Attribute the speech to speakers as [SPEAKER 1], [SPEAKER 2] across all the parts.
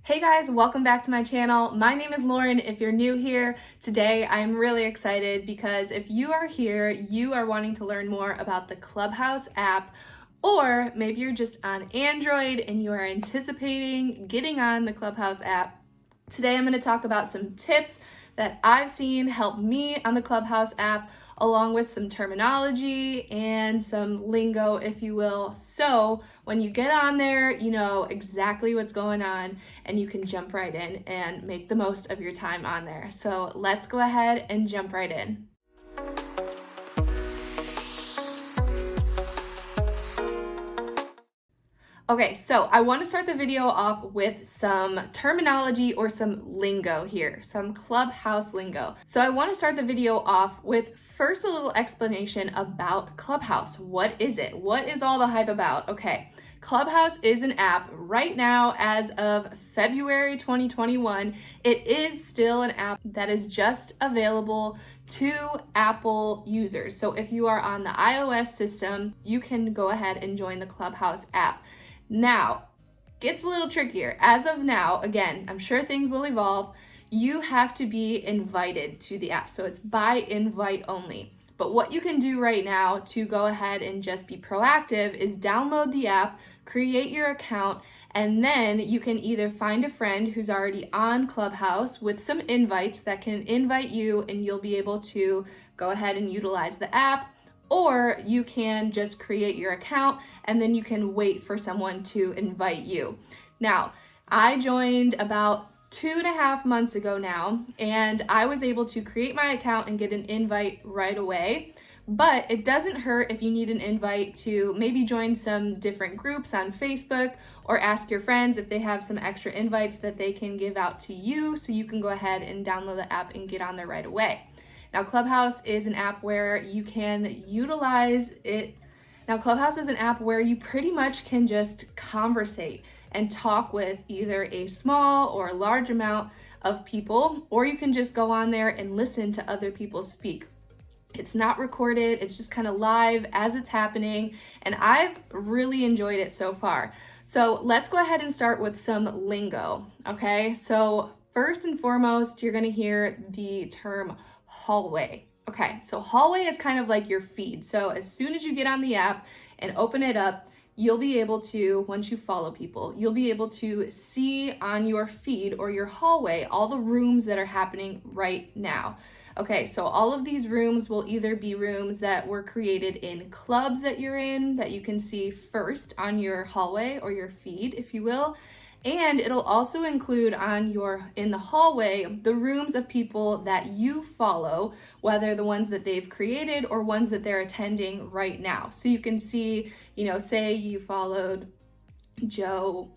[SPEAKER 1] Hey guys, welcome back to my channel. My name is Lauren. If you're new here, today I'm really excited because if you are here, you are wanting to learn more about the Clubhouse app, or maybe you're just on Android and you are anticipating getting on the Clubhouse app. Today I'm going to talk about some tips that I've seen help me on the Clubhouse app, along with some terminology and some lingo, if you will. So when you get on there, you know exactly what's going on and you can jump right in and make the most of your time on there. So let's go ahead and jump right in. Okay, so I want to start the video off with some terminology or some lingo here, some Clubhouse lingo. So I want to start the video off with first a little explanation about Clubhouse. What is it? What is all the hype about? Okay, Clubhouse is an app right now as of February 2021. It is still an app that is just available to Apple users. So if you are on the iOS system, you can go ahead and join the Clubhouse app. Now, gets a little trickier. As of now, again, I'm sure things will evolve. You have to be invited to the app. So it's by invite only. But what you can do right now to go ahead and just be proactive is download the app, create your account, and then you can either find a friend who's already on Clubhouse with some invites that can invite you, and you'll be able to go ahead and utilize the app. Or you can just create your account and then you can wait for someone to invite you. Now, I joined about 2.5 months ago now, and I was able to create my account and get an invite right away. But it doesn't hurt if you need an invite to maybe join some different groups on Facebook, or ask your friends if they have some extra invites that they can give out to you, so you can go ahead and download the app and get on there right away. Now, Clubhouse is an app where you can utilize it. Now, Clubhouse is an app where you pretty much can just conversate and talk with either a small or a large amount of people, or you can just go on there and listen to other people speak. It's not recorded, it's just kind of live as it's happening, and I've really enjoyed it so far. So let's go ahead and start with some lingo, okay? So first and foremost, you're gonna hear the term hallway. Okay, so hallway is kind of like your feed. So as soon as you get on the app and open it up, you'll be able to, once you follow people, you'll be able to see on your feed or your hallway all the rooms that are happening right now. Okay, so all of these rooms will either be rooms that were created in clubs that you're in that you can see first on your hallway or your feed, if you will. And it'll also include in the hallway, the rooms of people that you follow, whether the ones that they've created or ones that they're attending right now. So you can see, say you followed Joe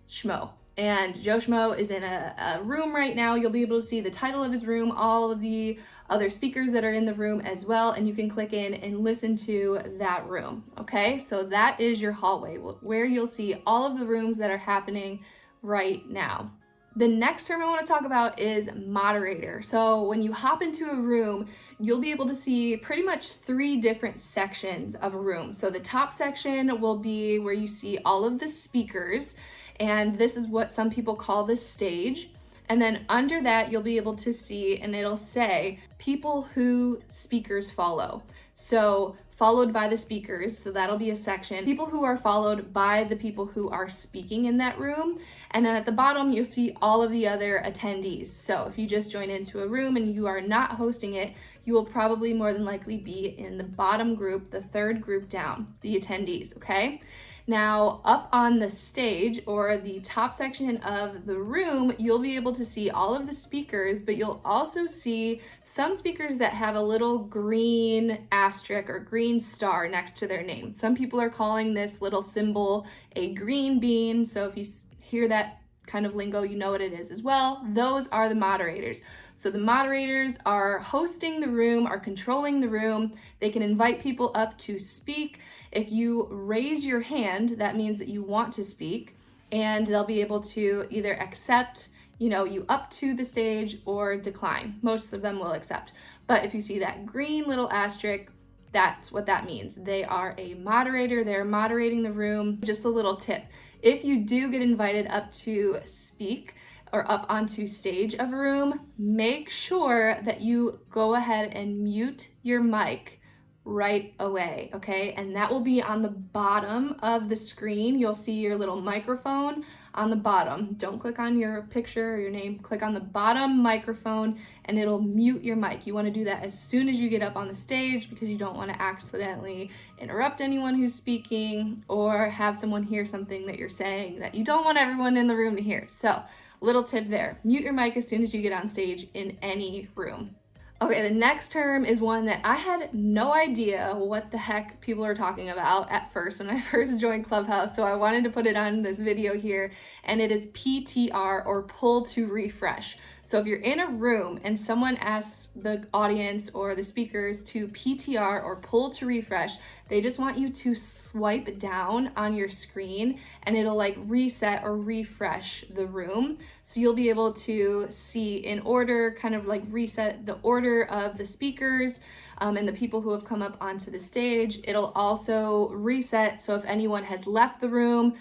[SPEAKER 1] Schmo, and Joe Schmo is in a room right now. You'll be able to see the title of his room, all of the other speakers that are in the room as well, and you can click in and listen to that room. Okay, so that is your hallway, where you'll see all of the rooms that are happening right now. The next term I want to talk about is moderator. So when you hop into a room, you'll be able to see pretty much 3 different sections of a room. So the top section will be where you see all of the speakers, and this is what some people call the stage. And then under that, you'll be able to see, and it'll say people who speakers follow. So followed by the speakers, so that'll be a section. People who are followed by the people who are speaking in that room. And then at the bottom, you'll see all of the other attendees. So if you just join into a room and you are not hosting it, you will probably more than likely be in the bottom group, the 3rd group down, the attendees, okay? Now, up on the stage or the top section of the room, you'll be able to see all of the speakers, but you'll also see some speakers that have a little green asterisk or green star next to their name. Some people are calling this little symbol a green bean. So if you hear that kind of lingo, you know what it is as well. Those are the moderators. So the moderators are hosting the room, are controlling the room. They can invite people up to speak. If you raise your hand, that means that you want to speak, and they'll be able to either accept, you up to the stage, or decline. Most of them will accept. But if you see that green little asterisk, that's what that means. They are a moderator. They're moderating the room. Just a little tip. If you do get invited up to speak or up onto stage of a room, make sure that you go ahead and mute your mic right away, okay? And that will be on the bottom of the screen. You'll see your little microphone on the bottom. Don't click on your picture or your name, click on the bottom microphone and it'll mute your mic. You want to do that as soon as you get up on the stage because you don't want to accidentally interrupt anyone who's speaking or have someone hear something that you're saying that you don't want everyone in the room to hear. So, little tip there, mute your mic as soon as you get on stage in any room. Okay, the next term is one that I had no idea what the heck people are talking about at first when I first joined Clubhouse, so I wanted to put it on this video here, and it is PTR, or pull to refresh. So if you're in a room and someone asks the audience or the speakers to PTR or pull to refresh, they just want you to swipe down on your screen and it'll like reset or refresh the room. So you'll be able to see in order, kind of like reset the order of the speakers and the people who have come up onto the stage. It'll also reset, so if anyone has left the room,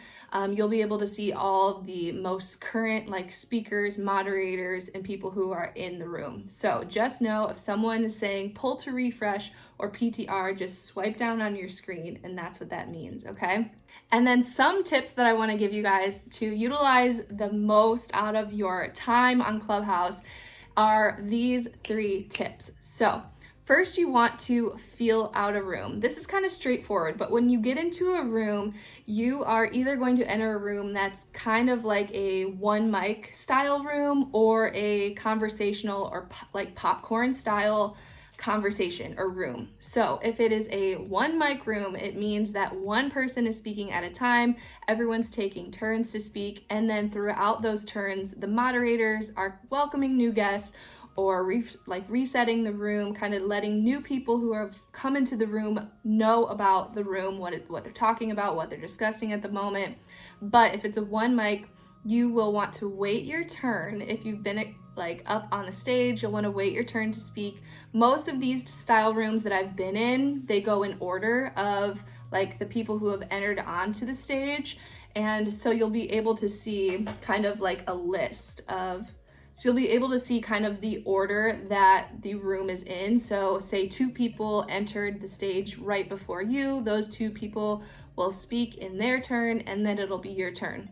[SPEAKER 1] you'll be able to see all the most current like speakers, moderators, and people who are in the room. So just know if someone is saying pull to refresh or PTR, just swipe down on your screen and that's what that means, okay? And then some tips that I want to give you guys to utilize the most out of your time on Clubhouse are these 3 tips. So first, you want to feel out a room. This is kind of straightforward, but when you get into a room, you are either going to enter a room that's kind of like a one mic style room or a conversational or like popcorn style conversation or room. So if it is a one mic room, it means that one person is speaking at a time, everyone's taking turns to speak, and then throughout those turns, the moderators are welcoming new guests or resetting the room, kind of letting new people who have come into the room know about the room, what they're talking about, what they're discussing at the moment. But if it's a one mic, you will want to wait your turn. If you've been like up on the stage, you'll want to wait your turn to speak. Most of these style rooms that I've been in, they go in order of like the people who have entered onto the stage. And so you'll be able to see kind of like a list of, so you'll be able to see kind of the order that the room is in. So say 2 people entered the stage right before you, those 2 people will speak in their turn and then it'll be your turn.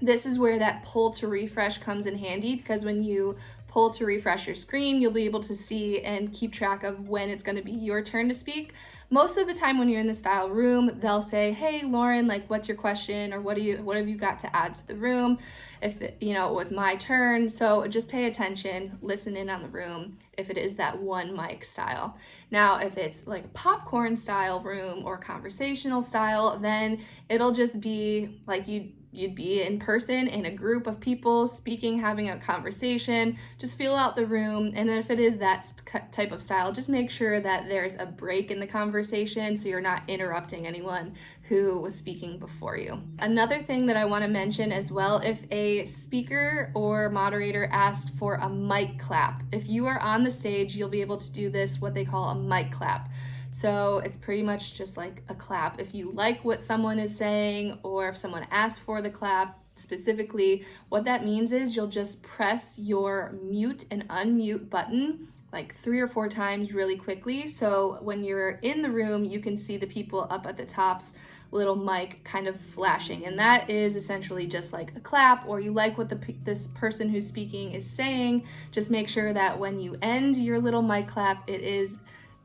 [SPEAKER 1] This is where that pull to refresh comes in handy, because when you pull to refresh your screen, you'll be able to see and keep track of when it's going to be your turn to speak. Most of the time when you're in the style room, they'll say, hey, Lauren, like, what's your question? Or what have you got to add to the room? If it was my turn. So just pay attention, listen in on the room if it is that one mic style. Now, if it's like a popcorn style room or conversational style, then it'll just be like you'd be in person in a group of people speaking, having a conversation. Just feel out the room. And then if it is that type of style, just make sure that there's a break in the conversation so you're not interrupting anyone who was speaking before you. Another thing that I want to mention as well, if a speaker or moderator asked for a mic clap, if you are on the stage, you'll be able to do this, what they call a mic clap. So it's pretty much just like a clap. If you like what someone is saying, or if someone asks for the clap specifically, what that means is you'll just press your mute and unmute button like 3 or 4 times really quickly. So when you're in the room, you can see the people up at the top's little mic kind of flashing. And that is essentially just like a clap, or you like what this person who's speaking is saying. Just make sure that when you end your little mic clap, it is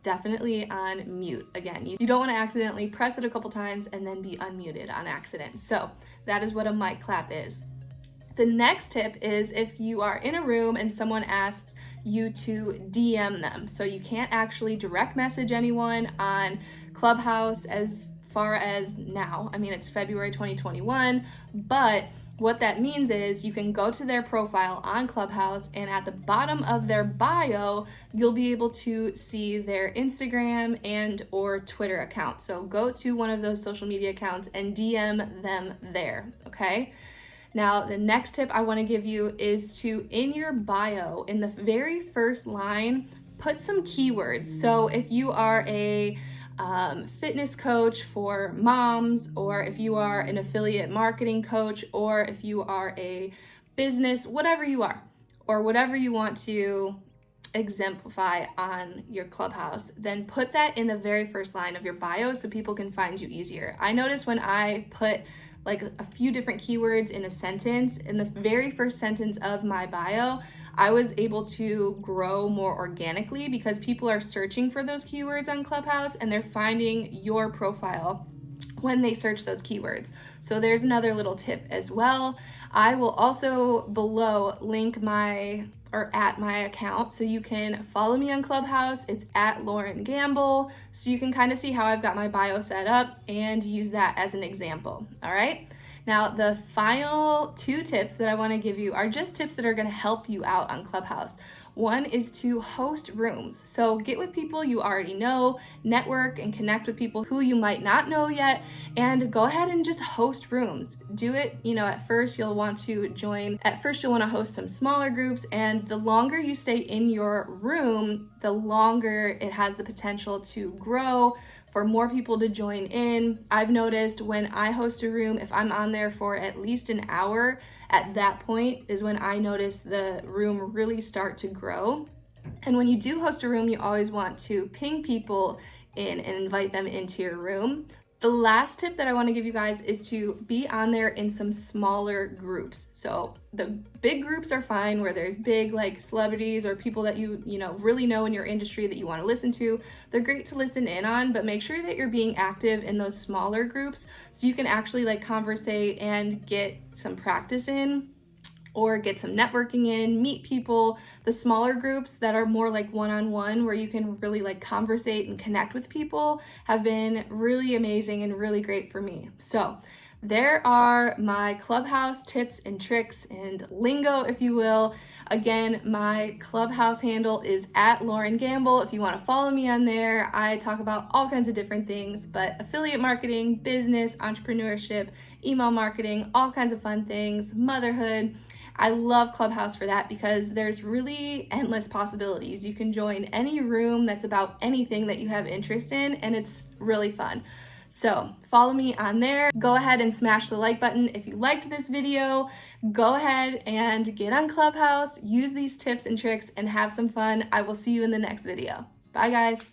[SPEAKER 1] definitely on mute. Again, you don't want to accidentally press it a couple times and then be unmuted on accident. So that is what a mic clap is. The next tip is if you are in a room and someone asks you to DM them. So you can't actually direct message anyone on Clubhouse as far as now. I mean, it's February 2021, but what that means is you can go to their profile on Clubhouse, and at the bottom of their bio, you'll be able to see their Instagram and or Twitter account. So go to one of those social media accounts and DM them there, okay? Now, the next tip I want to give you is to, in your bio, in the very first line, put some keywords. So if you are a fitness coach for moms, or if you are an affiliate marketing coach, or if you are a business, whatever you are, or whatever you want to exemplify on your Clubhouse, then put that in the very first line of your bio so people can find you easier. I notice when I put like a few different keywords in a sentence, in the very first sentence of my bio, I was able to grow more organically because people are searching for those keywords on Clubhouse and they're finding your profile when they search those keywords. So there's another little tip as well. I will also below link at my account so you can follow me on Clubhouse. It's at Lauren Gamble, so you can kind of see how I've got my bio set up and use that as an example. All right. Now, the final 2 tips that I want to give you are just tips that are going to help you out on Clubhouse. One is to host rooms. So get with people you already know, network and connect with people who you might not know yet, and go ahead and just host rooms. Do it, at first you'll want to host some smaller groups, and the longer you stay in your room, the longer it has the potential to grow, for more people to join in. I've noticed when I host a room, if I'm on there for at least an hour, at that point is when I notice the room really start to grow. And when you do host a room, you always want to ping people in and invite them into your room. The last tip that I want to give you guys is to be on there in some smaller groups. So the big groups are fine, where there's big like celebrities or people that you really know in your industry that you want to listen to. They're great to listen in on, but make sure that you're being active in those smaller groups so you can actually like conversate and get some practice in, or get some networking in, meet people. The smaller groups that are more like one-on-one, where you can really like conversate and connect with people, have been really amazing and really great for me. So there are my Clubhouse tips and tricks and lingo, if you will. Again, my Clubhouse handle is at Lauren Gamble. If you want to follow me on there, I talk about all kinds of different things, but affiliate marketing, business, entrepreneurship, email marketing, all kinds of fun things, motherhood. I love Clubhouse for that because there's really endless possibilities. You can join any room that's about anything that you have interest in, and it's really fun. So follow me on there. Go ahead and smash the like button if you liked this video. Go ahead and get on Clubhouse, use these tips and tricks, and have some fun. I will see you in the next video. Bye, guys.